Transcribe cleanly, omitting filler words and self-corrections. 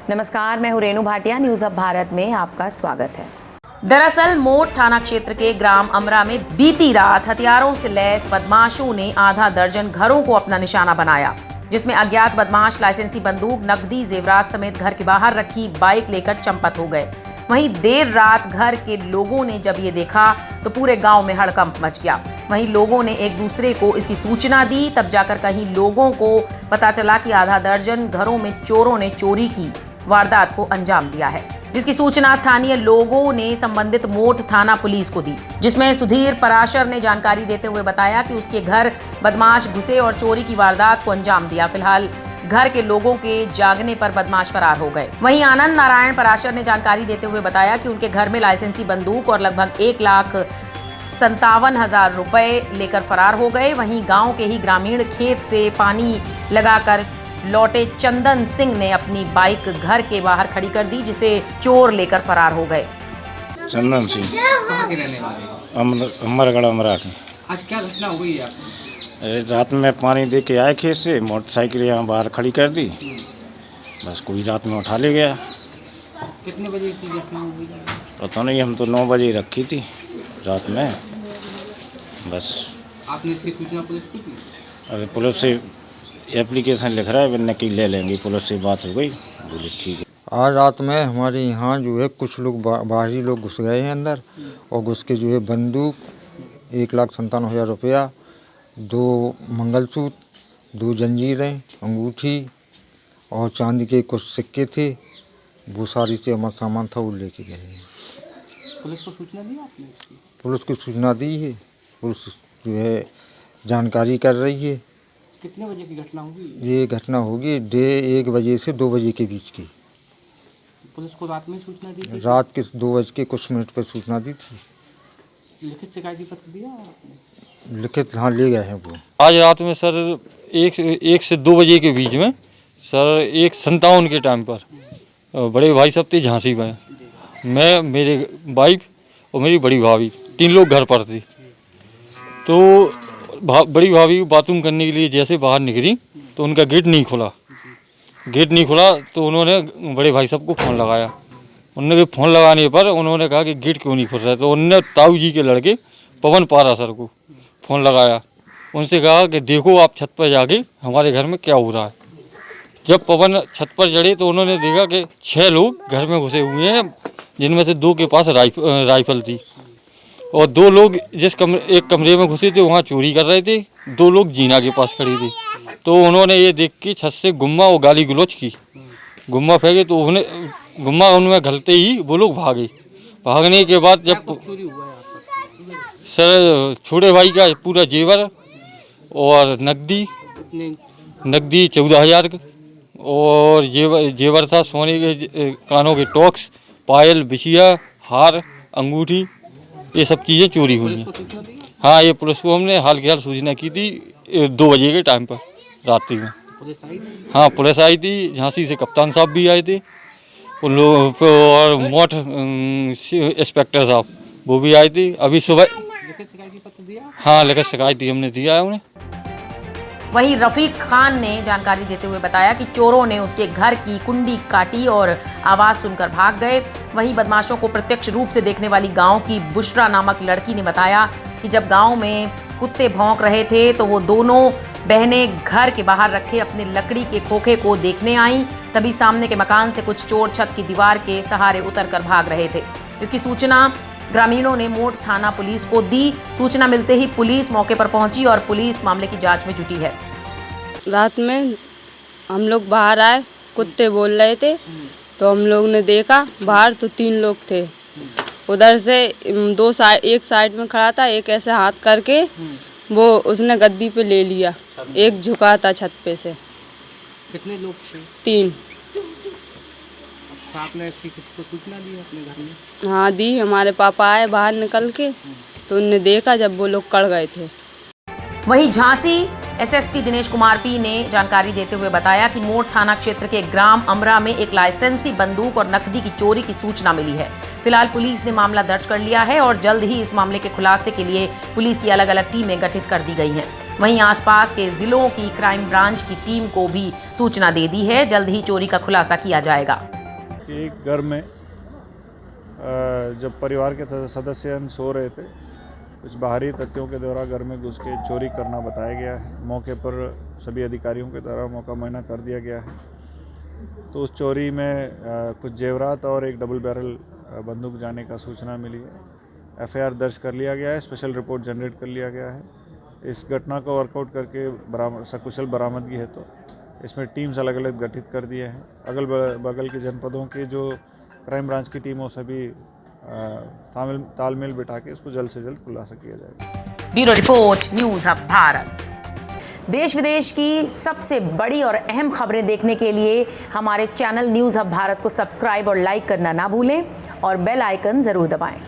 नमस्कार, मैं हूं रेणु भाटिया। न्यूज अब भारत में आपका स्वागत है। दरअसल मोट थाना क्षेत्र के ग्राम अमरा में बीती रात हथियारों से लैस बदमाशों ने आधा दर्जन घरों को अपना निशाना बनाया, जिसमें अज्ञात बदमाश लाइसेंसी बंदूक, नकदी, जेवरात समेत घर के बाहर रखी बाइक लेकर चंपत हो गए। वहीं देर रात घर के लोगों ने जब ये देखा तो पूरे गांव में हड़कंप मच गया। वहीं लोगों ने एक दूसरे को इसकी सूचना दी, तब जाकर कहीं लोगों को पता चला कि आधा दर्जन घरों में चोरों ने चोरी की वारदात को अंजाम दिया है, जिसकी सूचना स्थानीय लोगों ने संबंधित मोट थाना पुलिस को दी, जिसमें सुधीर पराशर ने जानकारी देते हुए बताया कि उसके घर बदमाश घुसे और चोरी की वारदात को अंजाम दिया। फिलहाल घर के लोगों के जागने पर बदमाश फरार हो गए। वहीं आनंद नारायण पराशर ने जानकारी देते हुए बताया कि उनके घर में लाइसेंसी बंदूक और लगभग 1,57,000 रुपए लेकर फरार हो गए। वहीं गांव के ही ग्रामीण खेत से पानी लगाकर लौटे चंदन सिंह ने अपनी बाइक घर के बाहर खड़ी कर दी, जिसे चोर लेकर फरार हो गए। चंदन सिंह कहाँ के रहने वाले? अमरगढ़ अमरा के। आज क्या घटना हो गई है आपको? रात में पानी दे के आए खेत से, मोटरसाइकिल यहाँ बाहर खड़ी कर दी, बस कोई रात में उठा ले गया। कितने बजे की घटना हो गई? पता नहीं, हम तो 9 बजे रखी थी रात में। बस आपने इसकी सूचना पुलिस को दी? अरे पुलिस से एप्लीकेशन लिख रहा है, बनने की ले लेंगे। पुलिस से बात हो गई, बोले ठीक है। आज रात में हमारे यहाँ जो है कुछ लोग बाहरी लोग घुस गए हैं अंदर, और घुस के जो है बंदूक, 1,57,000 रुपया, 2 मंगलसूत्र, 2 जंजीरें, अंगूठी और चांदी के कुछ सिक्के थे, वो सारी से हमारा सामान था वो लेके गए हैं। पुलिस को सूचना दी आपने इसकी? पुलिस को सूचना दी है, पुलिस जो है जानकारी कर रही है। कितने बजे की घटना होगी? ये घटना होगी 1 बजे से 2 बजे के बीच की। पुलिस को रात में सूचना दी थी? रात के 2 बज के कुछ मिनट पर सूचना दी थी। लिखित शिकायती पत्र दिया आपने? लिखित हाँ ले गए हैं वो। आज रात में सर 1 से 2 बजे के बीच में सर 1:57 के टाइम पर बड़े भाई सब थे झांसी में, मैं, मेरे वाइफ और मेरी बड़ी भाभी, 3 लोग घर पर थे। तो बड़ी भाभी बाथरूम करने के लिए जैसे बाहर निकली तो उनका गेट नहीं खुला तो उन्होंने बड़े भाई साहब को फ़ोन लगाया। उन्होंने फ़ोन लगाने पर उन्होंने कहा कि गेट क्यों नहीं खुल रहा है, तो उन्होंने ताऊ जी के लड़के पवन पारा सर को फ़ोन लगाया। उनसे कहा कि देखो आप छत पर जाके हमारे घर में क्या हो रहा है। जब पवन छत पर चढ़े तो उन्होंने देखा कि 6 लोग घर में घुसे हुए हैं, जिनमें से 2 के पास राइफल थी, और 2 लोग एक कमरे में घुसे थे, वहाँ चोरी कर रहे थे। 2 लोग जीना के पास खड़े थे। तो उन्होंने ये देख के छत से गुम्मा और गाली गलौज की, गुम्मा फेंके तो गुम्मा उनमें घलते ही वो लोग भागे। भागने के बाद जब चोरी हुआ है आपस में? सर छोटे भाई का पूरा जेवर और नकदी 14,000 और जेवर था सोने के, कानों के टॉक्स, पायल, बिछिया, हार, अंगूठी, ये सब चीज़ें चोरी हुई हैं। हाँ, ये पुलिस को हमने हाल के हाल सूचना की थी 2 बजे के टाइम पर रात्रि में। पुलिस आई थी? हाँ, पुलिस आई थी, झांसी से कप्तान साहब भी आए थे, उन लोग और मोट इंस्पेक्टर साहब वो भी आए थे। अभी सुबह लिखित शिकायती पत्र दिया? हाँ, लिखित शिकायती हमने दिया है उन्हें। वहीं रफीक खान ने जानकारी देते हुए बताया कि चोरों ने उसके घर की कुंडी काटी और आवाज सुनकर भाग गए। वहीं बदमाशों को प्रत्यक्ष रूप से देखने वाली गांव की बुशरा नामक लड़की ने बताया कि जब गांव में कुत्ते भौंक रहे थे तो वो दोनों बहनें घर के बाहर रखे अपने लकड़ी के खोखे को देखने आईं। तभी सामने के मकान से कुछ चोर छत की दीवार के सहारे उतरकर भाग रहे थे। इसकी सूचना ग्रामीणों ने मोट थाना पुलिस को दी। सूचना मिलते ही पुलिस मौके पर पहुंची और पुलिस मामले की जांच में जुटी है। रात में हम लोग बाहर आए, कुत्ते बोल रहे थे, तो हम लोग ने देखा बाहर तो 3 लोग थे। उधर से एक साइड में खड़ा था, एक ऐसे हाथ करके वो उसने गद्दी पे ले लिया, एक झुका था छत पे से। कितने लोग थे? 3। तो आपने इसकी किसको सूचना दी अपने घर में? हाँ दी, हमारे पापा आए बाहर निकल के तो उनने देखा जब वो लोग कड़ गए थे। वहीं झांसी एसएसपी दिनेश कुमार पी ने जानकारी देते हुए बताया कि मोट थाना क्षेत्र के ग्राम अमरा में एक लाइसेंसी बंदूक और नकदी की चोरी की सूचना मिली है। फिलहाल पुलिस ने मामला दर्ज कर लिया है और जल्द ही इस मामले के खुलासे के लिए पुलिस की अलग अलग टीमें गठित कर दी गई हैं। वहीं आसपास के जिलों की क्राइम ब्रांच की टीम को भी सूचना दे दी है। जल्द ही चोरी का खुलासा किया जाएगा। कि एक घर में जब परिवार के सदस्य सो रहे थे, कुछ बाहरी तत्वों के द्वारा घर में घुस के चोरी करना बताया गया है। मौके पर सभी अधिकारियों के द्वारा मौका मुआयना कर दिया गया है। तो उस चोरी में कुछ जेवरात और एक डबल बैरल बंदूक जाने का सूचना मिली है। एफआईआर दर्ज कर लिया गया है, स्पेशल रिपोर्ट जनरेट कर लिया गया है। इस घटना को वर्कआउट करके सकुशल बरामदगी है, तो इसमें टीम्स अलग अलग गठित कर दिए हैं। अगल बगल के जनपदों के जो क्राइम ब्रांच की टीमों से भी तालमेल बिठा के इसको जल्द से जल्द खुलासा किया जाएगा। Bureau report, news hub Bharat. देश विदेश की सबसे बड़ी और अहम खबरें देखने के लिए हमारे चैनल न्यूज़ हब भारत को सब्सक्राइब और लाइक करना ना भूलें और बेल आइकन ज़रूर दबाएं।